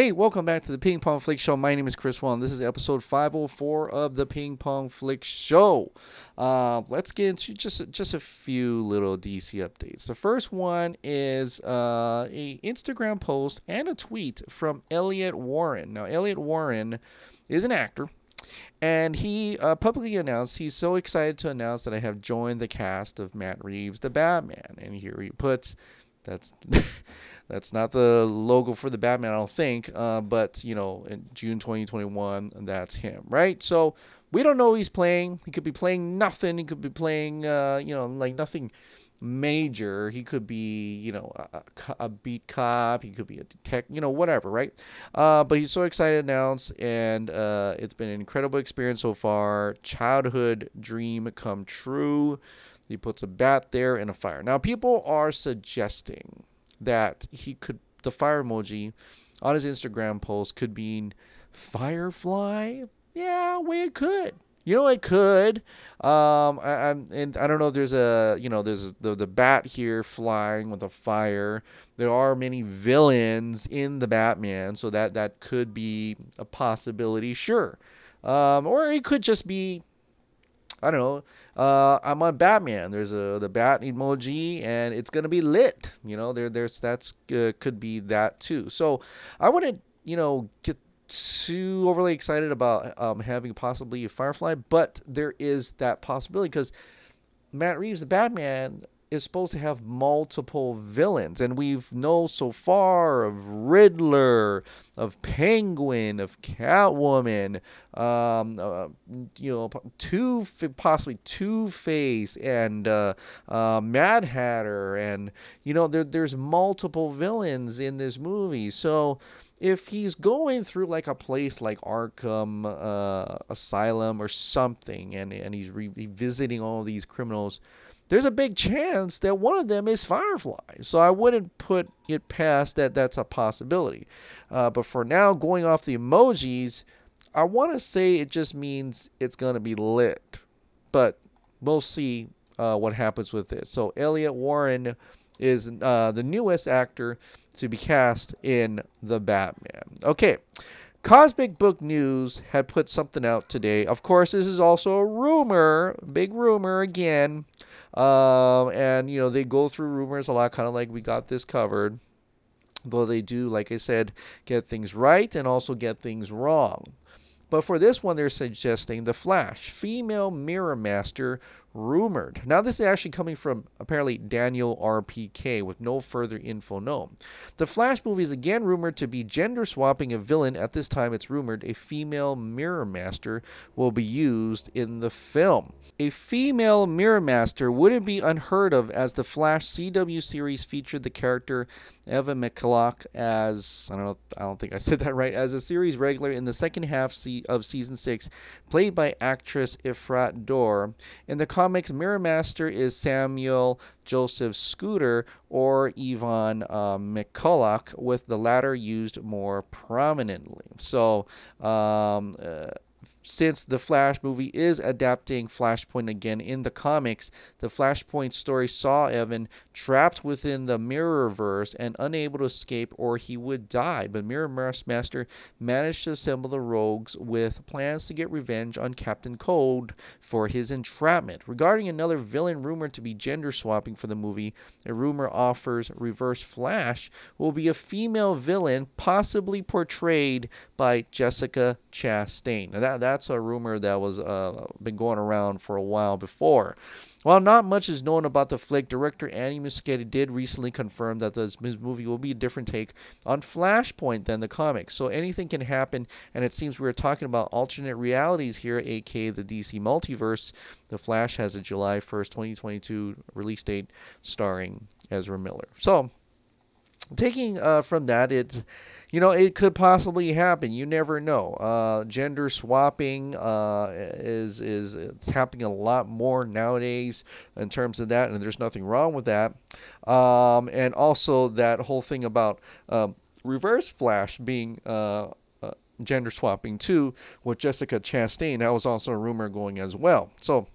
Hey, welcome back to the Ping Pong Flix Show. My name is Chris Wong. This is episode 504 of the Ping Pong Flix Show. Let's get into just a few little DC updates. The first one is a Instagram post and a tweet from Elliot Warren. Now, Elliot Warren is an actor, and he publicly announced he's so excited to announce that I have joined the cast of Matt Reeves' The Batman. And here he puts, that's that's not the logo for the Batman, I don't think. But in June 2021, that's him, right? So we don't know who he's playing. He could be playing nothing. He could be playing, like nothing major. He could be, a beat cop. He could be a detective, whatever, right? But he's so excited to announce, and it's been an incredible experience so far. Childhood dream come true. He puts a bat there and a fire. Now, people are suggesting that the fire emoji on his Instagram post could mean Firefly. Yeah, well, it could. It could. And I don't know if there's there's the bat here flying with a fire. There are many villains in the Batman, so that could be a possibility, sure. Or it could just be, I don't know. I'm on Batman. There's the bat emoji, and it's gonna be lit. That's could be that too. So I wouldn't get too overly excited about having possibly a Firefly, but there is that possibility because Matt Reeves, the Batman, is supposed to have multiple villains, and we've known so far of Riddler, of Penguin, of Catwoman, possibly Two-Face, and Mad Hatter, and there's multiple villains in this movie. So if he's going through like a place like Arkham Asylum or something, and he's revisiting all of these criminals, there's a big chance that one of them is Firefly. So I wouldn't put it past that's a possibility. But for now, going off the emojis, I want to say it just means it's going to be lit. But we'll see what happens with this. So Elliot Warren is the newest actor to be cast in The Batman. Okay. Cosmic Book News had put something out today. Of course, this is also a rumor, big rumor again. And they go through rumors a lot, kind of like we got this covered. Though they do, like I said, get things right and also get things wrong. But for this one, they're suggesting The Flash, female Mirror Master, rumored. Now, this is actually coming from apparently Daniel RPK with no further info known. The Flash movie is again rumored to be gender swapping a villain. At this time, it's rumored a female Mirror Master will be used in the film. A female Mirror Master wouldn't be unheard of, as the Flash CW series featured the character Eva McCulloch as, I don't think I said that right, as a series regular in the second half of season 6, played by actress Ifrat Dor. In the comics, Mirror Master is Samuel Joseph Scooter or Yvonne McCulloch, with the latter used more prominently. So, since the Flash movie is adapting Flashpoint again in the comics, the Flashpoint story saw Evan trapped within the Mirrorverse and unable to escape, or he would die. But Mirror Master managed to assemble the rogues with plans to get revenge on Captain Cold for his entrapment. Regarding another villain rumored to be gender swapping for the movie, a rumor offers Reverse Flash will be a female villain, possibly portrayed by Jessica Chastain. Now that's a rumor that was been going around for a while before. While not much is known about the flick, director Andy Muschietti did recently confirm that this movie will be a different take on Flashpoint than the comics. So anything can happen, and it seems we're talking about alternate realities here, aka the DC multiverse. The Flash has a July 1st, 2022 release date, starring Ezra Miller. So, taking from that, it could possibly happen. You never know. Gender swapping is it's happening a lot more nowadays in terms of that, and there's nothing wrong with that. And also that whole thing about Reverse Flash being gender swapping too with Jessica Chastain, that was also a rumor going as well. So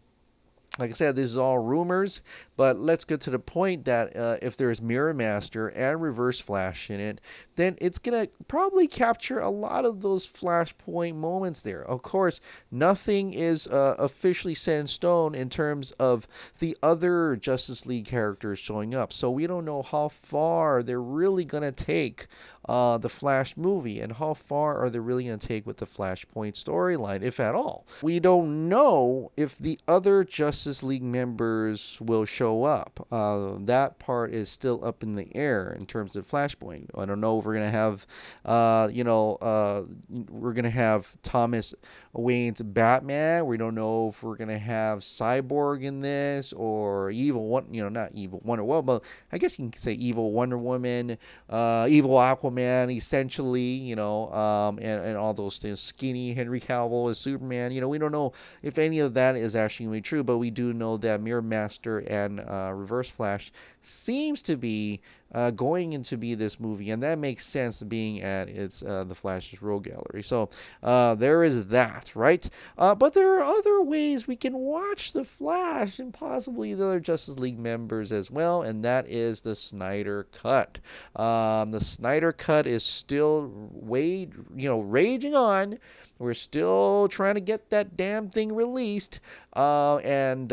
Like I said, this is all rumors, but let's get to the point that if there's Mirror Master and Reverse Flash in it, then it's going to probably capture a lot of those Flashpoint moments there. Of course, nothing is officially set in stone in terms of the other Justice League characters showing up, so we don't know how far they're really going to take the Flash movie and how far are they really going to take with the Flashpoint storyline, if at all. We don't know if the other Justice League members will show up. That part is still up in the air in terms of Flashpoint. I don't know if we're going to have, we're going to have Thomas Wayne's Batman. We don't know if we're going to have Cyborg in this or not Evil Wonder Woman, but I guess you can say Evil Wonder Woman, Evil Aquaman, essentially, and all those things. Skinny Henry Cavill as Superman. We don't know if any of that is actually going to be true, but we do know that Mirror Master and Reverse Flash seems to be going into be this movie, and that makes sense being at its the Flash's Rogue Gallery. So there is that, right? But there are other ways we can watch the Flash and possibly the other Justice League members as well, and that is the Snyder Cut. The Snyder Cut is still raging on. We're still trying to get that damn thing released, and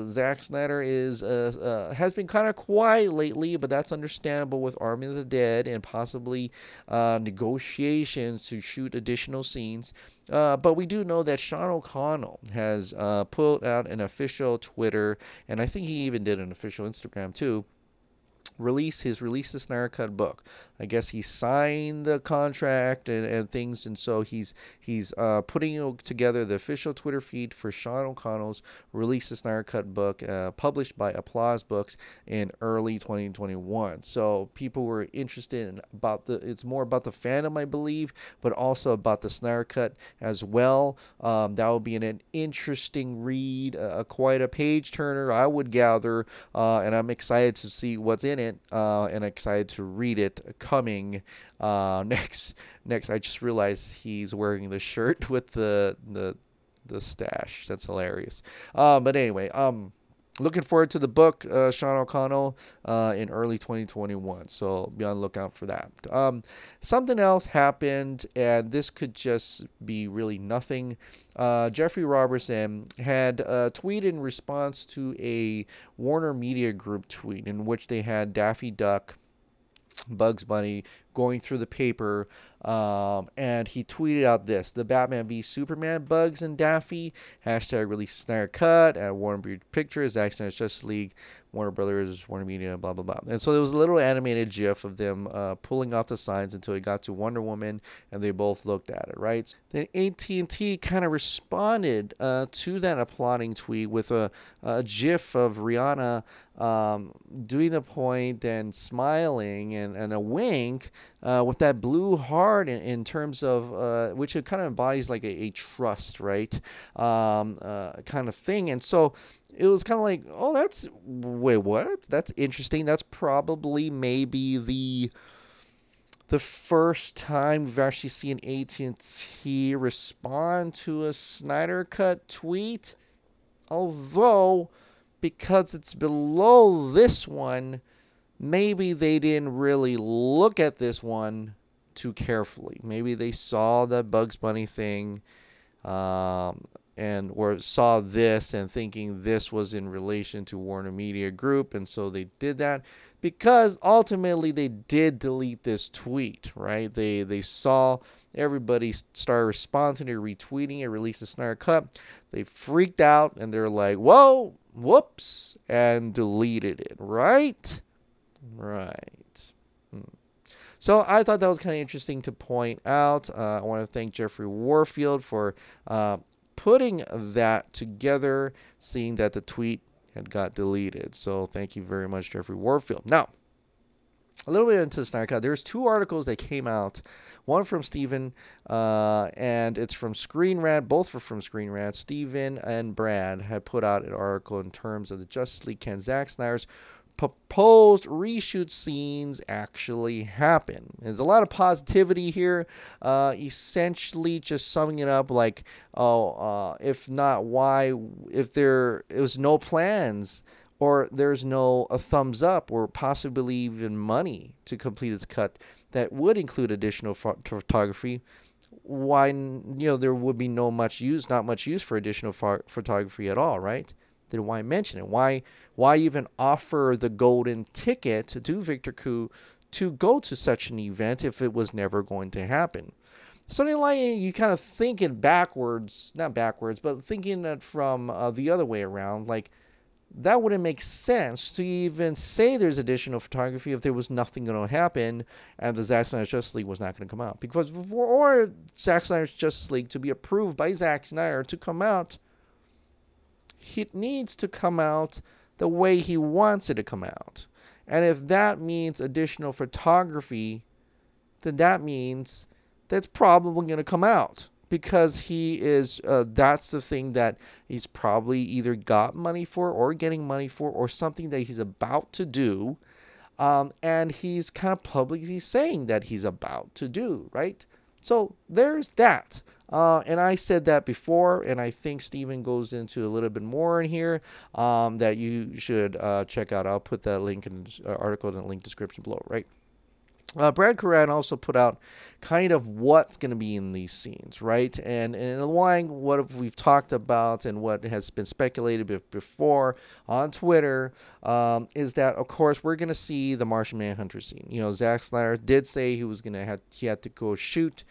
Zack Snyder has been kind of quiet lately, but that's understandable with Army of the Dead and possibly negotiations to shoot additional scenes. But we do know that Sean O'Connell has put out an official Twitter, and I think he even did an official Instagram too. Released the Snyder Cut book. I guess he signed the contract and things, and so he's putting together the official Twitter feed for Sean O'Connell's Release the Snyder Cut book, published by Applause Books in early 2021. So people were interested in it's more about the fandom, I believe, but also about the Snyder Cut as well. That will be an interesting read, quite a page turner, I would gather, and I'm excited to see what's in it, and excited to read it coming next. I just realized he's wearing the shirt with the stash. That's hilarious. But anyway, looking forward to the book, Sean O'Connell, in early 2021. So be on the lookout for that. Something else happened, and this could just be really nothing. Jeffrey Robertson had tweeted in response to a Warner Media Group tweet in which they had Daffy Duck, Bugs Bunny going through the paper, and he tweeted out this: the Batman v Superman, Bugs and Daffy, hashtag release Snyder Cut at Warner Brothers Pictures, Zack Snyder's Justice League, Warner Brothers, Warner Media, blah blah blah. And so there was a little animated gif of them pulling off the signs until it got to Wonder Woman, and they both looked at it, right? Then AT&T kind of responded to that applauding tweet with a gif of Rihanna doing the point and smiling and a wink with that blue heart in terms of which it kind of embodies like a trust, right? Kind of thing. And so it was kind of like, oh, wait, what? That's interesting. That's probably maybe the first time we've actually seen AT&T respond to a Snyder Cut tweet. Although, because it's below this one, maybe they didn't really look at this one too carefully. Maybe they saw the Bugs Bunny thing, or saw this and thinking this was in relation to Warner Media Group, and so they did that. Because ultimately they did delete this tweet, right? They saw everybody start responding to retweeting it, release the Snyder Cut. They freaked out and they're like, whoa, whoops, and deleted it, right? Right. So I thought that was kind of interesting to point out. I want to thank Jeffrey Warfield for putting that together, seeing that the tweet had got deleted. So thank you very much, Jeffrey Warfield. Now, a little bit into Snyder Cut. There's two articles that came out. One from Steven, and it's from Screen Rant. Both were from Screen Rant. Steven and Brad had put out an article in terms of the Justice League. Can Zack Snyder's proposed reshoot scenes actually happen. There's a lot of positivity here. Essentially, just summing it up, like, if not, why? If there was no plans, or there's no a thumbs up, or possibly even money to complete its cut that would include additional photography, why, there would be not much use for additional photography at all, right? Then why mention it? Why even offer the golden ticket to Victor Koo to go to such an event if it was never going to happen? So you kind of thinking backwards, not backwards, but thinking it from the other way around, like, that wouldn't make sense to even say there's additional photography if there was nothing going to happen and the Zack Snyder's Justice League was not going to come out. Because for Zack Snyder's Justice League to be approved by Zack Snyder to come out, it needs to come out the way he wants it to come out. And if that means additional photography, then that means that's probably going to come out. Because he is, that's the thing that he's probably either got money for or getting money for, or something that he's about to do. And he's kind of publicly saying that he's about to do, right? So there's that. And I said that before, and I think Steven goes into a little bit more in here that you should check out. I'll put that link in the article in the link description below, right? Brad Coran also put out kind of what's going to be in these scenes, right? And along what we've talked about and what has been speculated before on Twitter is that, of course, we're going to see the Martian Manhunter scene. Zack Snyder did say he had to go shoot.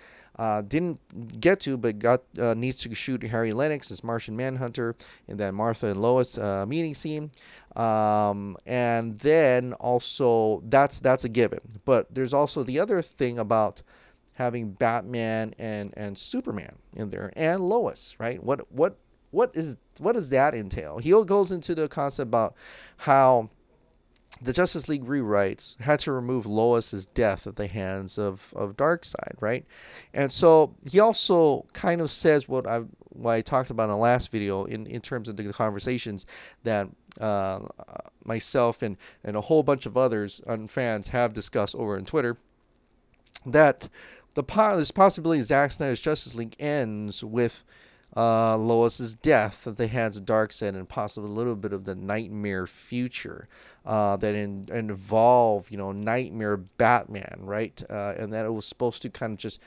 Didn't get to, but needs to shoot Harry Lennox as Martian Manhunter in that Martha and Lois meeting scene. And then also that's a given. But there's also the other thing about having Batman and Superman in there, and Lois, right? What does that entail? He goes into the concept about how the Justice League rewrites had to remove Lois's death at the hands of Darkseid, right? And so he also kind of says what I talked about in the last video in terms of the conversations that myself and a whole bunch of others and fans have discussed over on Twitter, that there's possibility Zack Snyder's Justice League ends with Lois's death at the hands of Darkseid, and possibly a little bit of the nightmare future that involve Nightmare Batman, right? And that it was supposed to kind of just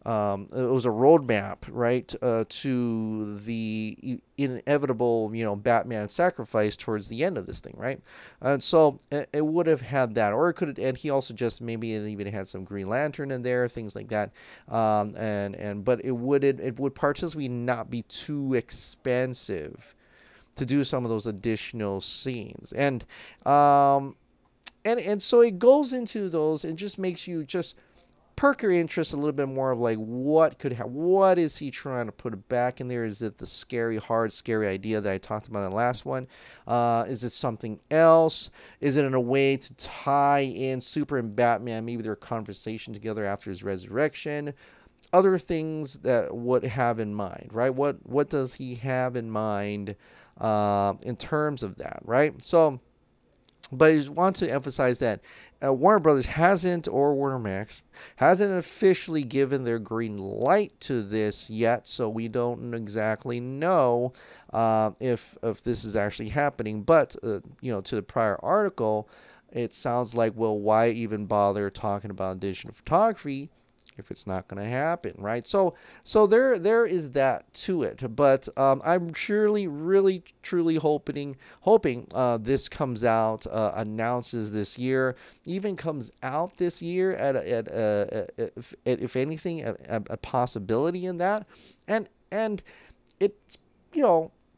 it was a roadmap, right, to the inevitable Batman sacrifice towards the end of this thing, right? And so it would have had that, or it could, and he also just maybe it even had some Green Lantern in there, things like that, but it would partially not be too expensive to do some of those additional scenes, and so it goes into those and just makes you just perk your interest a little bit more of like what is he trying to put back in there? Is it the scary idea that I talked about in the last one? Is it something else? Is it in a way to tie in Super and Batman, maybe their conversation together after his resurrection? Other things that would have in mind, right? What does he have in mind in terms of that, right? So, but I just want to emphasize that Warner Brothers or Warner Max hasn't officially given their green light to this yet, so we don't exactly know if this is actually happening. But to the prior article, it sounds like, well, why even bother talking about additional photography if it's not going to happen, right? So there is that to it. But I'm surely, really, truly hoping this comes out, announces this year, even comes out this year at if anything, a possibility in that, and it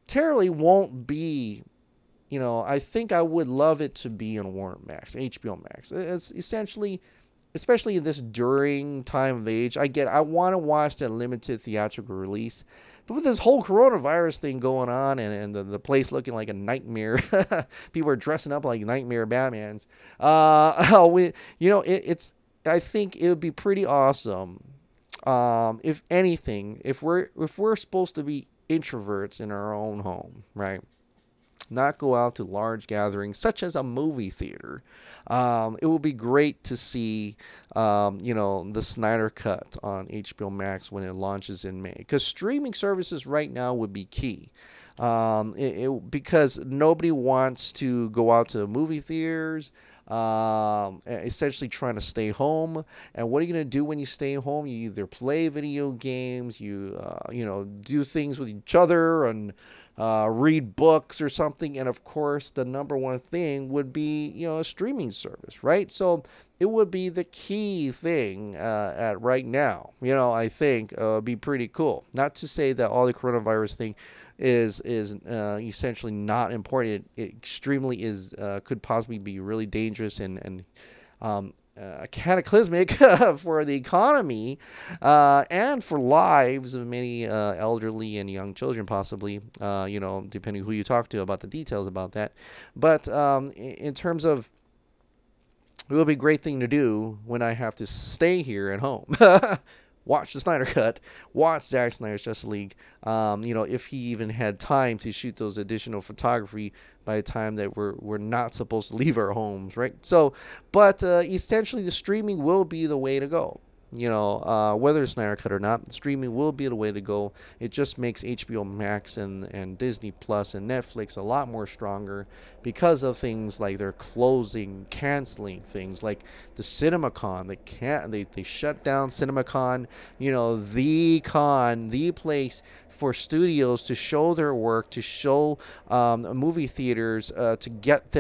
terribly won't be. I think I would love it to be on Warner Max, HBO Max. It's essentially, especially in this during time of age, I want to watch that limited theatrical release. But with this whole coronavirus thing going on and the place looking like a nightmare, people are dressing up like nightmare Batmans. I think it would be pretty awesome. If anything, if we're supposed to be introverts in our own home, right? not go out to large gatherings such as a movie theater. It will be great to see, the Snyder Cut on HBO Max when it launches in May, because streaming services right now would be key. Because nobody wants to go out to movie theaters, essentially trying to stay home. And what are you going to do when you stay home? You either play video games, do things with each other, and read books or something. And of course, the number one thing would be, a streaming service, right? So it would be the key thing at right now. I think would be pretty cool. Not to say that all the coronavirus thing is essentially not important. It extremely is could possibly be really dangerous and cataclysmic for the economy and for lives of many elderly and young children, possibly. Depending who you talk to about the details about that. But in terms of, it would be a great thing to do when I have to stay here at home. Watch the Snyder Cut, watch Zack Snyder's Justice League, if he even had time to shoot those additional photography by the time that we're not supposed to leave our homes, right? So, but essentially the streaming will be the way to go. Whether it's Snyder Cut or not, streaming will be the way to go. It just makes HBO Max and Disney Plus and Netflix a lot more stronger because of things like they're canceling things like the CinemaCon. They shut down CinemaCon, the place for studios to show their work, to show movie theaters, to get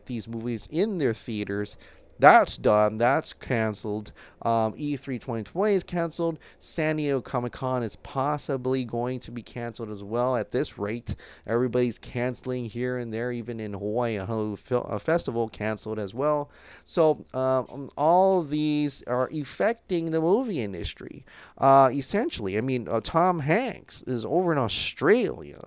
these movies in their theaters. That's done. That's canceled. E3 2020 is canceled. San Diego Comic-Con is possibly going to be canceled as well at this rate. Everybody's canceling here and there. Even in Hawaii, a festival canceled as well. So all of these are affecting the movie industry. Essentially, Tom Hanks is over in Australia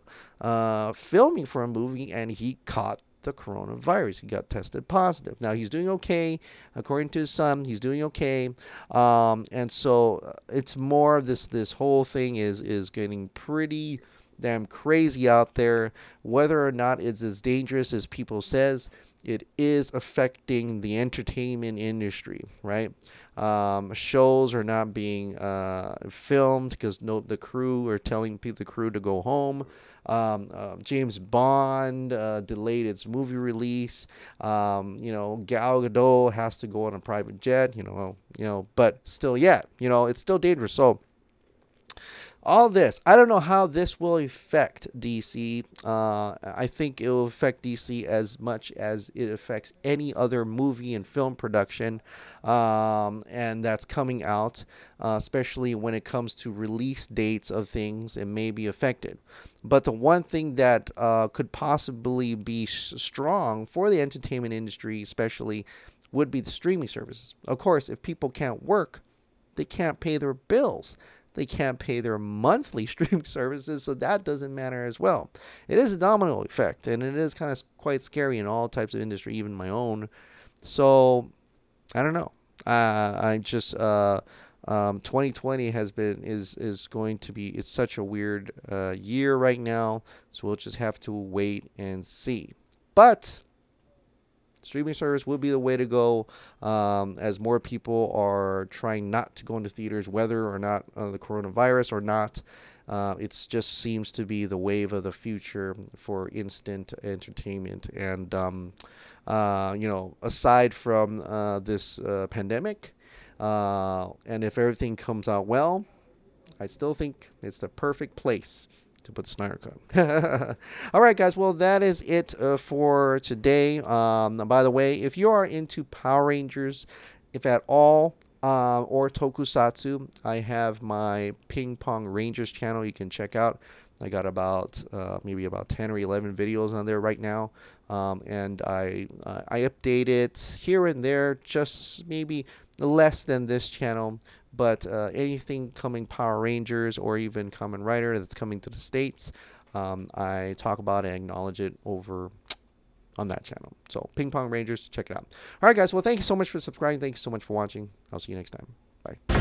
filming for a movie, and he caught the coronavirus. He got tested positive. Now he's doing okay. According to his son, he's doing okay. And so it's more of this whole thing is getting pretty damn crazy out there. Whether or not it's as dangerous as people says, it is affecting the entertainment industry, right? Shows are not being filmed because the crew are telling the crew to go home. James Bond delayed its movie release. Gal Gadot has to go on a private jet. But still, it's still dangerous. So all this, I don't know how this will affect DC. I think it will affect DC as much as it affects any other movie and film production, and that's coming out, especially when it comes to release dates of things, it may be affected. But the one thing that could possibly be strong for the entertainment industry, especially, would be the streaming services. Of course, if people can't work, they can't pay their bills. They can't pay their monthly streaming services, so that doesn't matter as well. It is a domino effect, and it is kind of quite scary in all types of industry, even my own. So, I don't know. I just 2020 is going to be, it's such a weird year right now, so we'll just have to wait and see. But streaming service will be the way to go, as more people are trying not to go into theaters, whether or not the coronavirus or not. It just seems to be the wave of the future for instant entertainment. And, aside from this pandemic, and if everything comes out well, I still think it's the perfect place to put the Snyder Cut. All right, guys. Well, that is it for today. By the way, if you are into Power Rangers, if at all, or Tokusatsu, I have my Ping Pong Rangers channel you can check out. I got maybe about 10 or 11 videos on there right now, and I update it here and there, just maybe less than this channel. But anything coming Power Rangers or even Kamen Rider that's coming to the States, I talk about it and acknowledge it over on that channel. So Ping Pong Rangers, check it out. All right, guys. Well, thank you so much for subscribing. Thank you so much for watching. I'll see you next time. Bye.